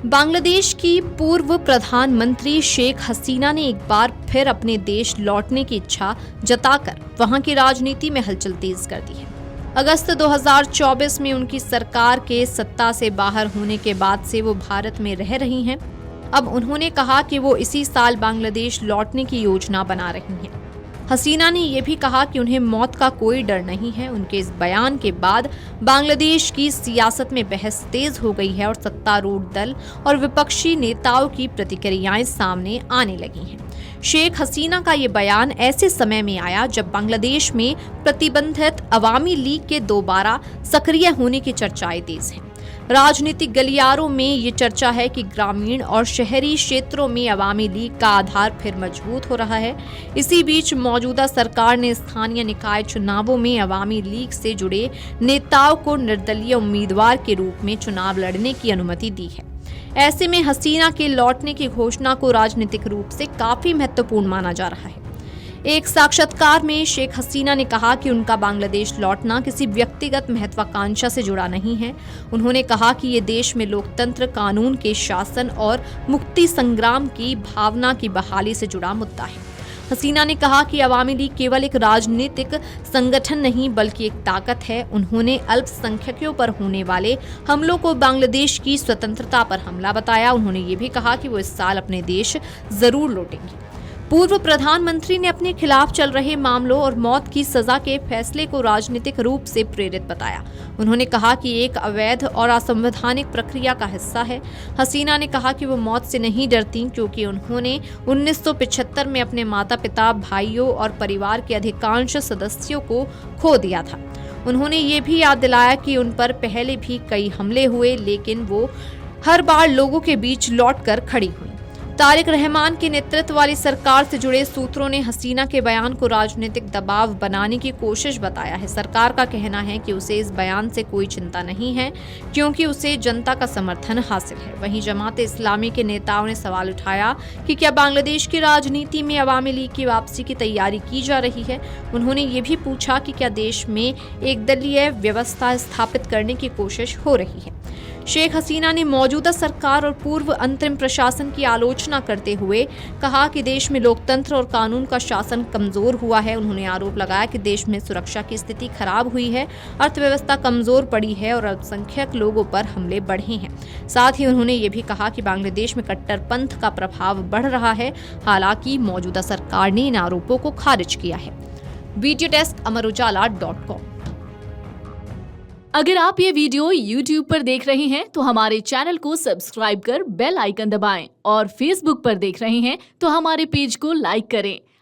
बांग्लादेश की पूर्व प्रधानमंत्री शेख हसीना ने एक बार फिर अपने देश लौटने की इच्छा जताकर वहां की राजनीति में हलचल तेज कर दी है। अगस्त 2024 में उनकी सरकार के सत्ता से बाहर होने के बाद से वो भारत में रह रही हैं। अब उन्होंने कहा कि वो इसी साल बांग्लादेश लौटने की योजना बना रही हैं। हसीना ने यह भी कहा कि उन्हें मौत का कोई डर नहीं है। उनके इस बयान के बाद बांग्लादेश की सियासत में बहस तेज हो गई है और सत्तारूढ़ दल और विपक्षी नेताओं की प्रतिक्रियाएं सामने आने लगी हैं। शेख हसीना का ये बयान ऐसे समय में आया जब बांग्लादेश में प्रतिबंधित अवामी लीग के दोबारा सक्रिय होने की चर्चाएं तेज हैं। राजनीतिक गलियारों में ये चर्चा है कि ग्रामीण और शहरी क्षेत्रों में अवामी लीग का आधार फिर मजबूत हो रहा है। इसी बीच मौजूदा सरकार ने स्थानीय निकाय चुनावों में अवामी लीग से जुड़े नेताओं को निर्दलीय उम्मीदवार के रूप में चुनाव लड़ने की अनुमति दी है। ऐसे में हसीना के लौटने की घोषणा को राजनीतिक रूप से काफी महत्वपूर्ण माना जा रहा है। एक साक्षात्कार में शेख हसीना ने कहा कि उनका बांग्लादेश लौटना किसी व्यक्तिगत महत्वाकांक्षा से जुड़ा नहीं है। उन्होंने कहा कि ये देश में लोकतंत्र, कानून के शासन और मुक्ति संग्राम की भावना की बहाली से जुड़ा मुद्दा है। हसीना ने कहा कि अवामी लीग केवल एक राजनीतिक संगठन नहीं बल्कि एक ताकत है। उन्होंने अल्पसंख्यकों पर होने वाले हमलों को बांग्लादेश की स्वतंत्रता पर हमला बताया। उन्होंने ये भी कहा कि वो इस साल अपने देश जरूर लौटेंगे। पूर्व प्रधानमंत्री ने अपने खिलाफ चल रहे मामलों और मौत की सजा के फैसले को राजनीतिक रूप से प्रेरित बताया। उन्होंने कहा कि एक अवैध और असंवैधानिक प्रक्रिया का हिस्सा है। हसीना ने कहा कि वो मौत से नहीं डरती क्योंकि उन्होंने 1975 में अपने माता पिता, भाइयों और परिवार के अधिकांश सदस्यों को खो दिया था। उन्होंने ये भी याद दिलाया कि उन पर पहले भी कई हमले हुए लेकिन वो हर बार लोगों के बीच लौटकर खड़ी हुई। तारिक रहमान के नेतृत्व वाली सरकार से जुड़े सूत्रों ने हसीना के बयान को राजनीतिक दबाव बनाने की कोशिश बताया है। सरकार का कहना है कि उसे इस बयान से कोई चिंता नहीं है क्योंकि उसे जनता का समर्थन हासिल है। वहीं जमात इस्लामी के नेताओं ने सवाल उठाया कि क्या बांग्लादेश की राजनीति में अवामी लीग की वापसी की तैयारी की जा रही है। उन्होंने ये भी पूछा कि क्या देश में एक दलीय व्यवस्था स्थापित करने की कोशिश हो रही है। शेख हसीना ने मौजूदा सरकार और पूर्व अंतरिम प्रशासन की आलोचना करते हुए कहा कि देश में लोकतंत्र और कानून का शासन कमजोर हुआ है। उन्होंने आरोप लगाया कि देश में सुरक्षा की स्थिति खराब हुई है, अर्थव्यवस्था कमजोर पड़ी है और अल्पसंख्यक लोगों पर हमले बढ़े हैं। साथ ही उन्होंने ये भी कहा कि बांग्लादेश में कट्टरपंथ का प्रभाव बढ़ रहा है। हालांकि मौजूदा सरकार ने इन आरोपों को खारिज किया है। वीडियो डेस्क अमरउजाला.com। अगर आप ये वीडियो YouTube पर देख रहे हैं तो हमारे चैनल को सब्सक्राइब कर बेल आइकन दबाएं और Facebook पर देख रहे हैं तो हमारे पेज को लाइक करें।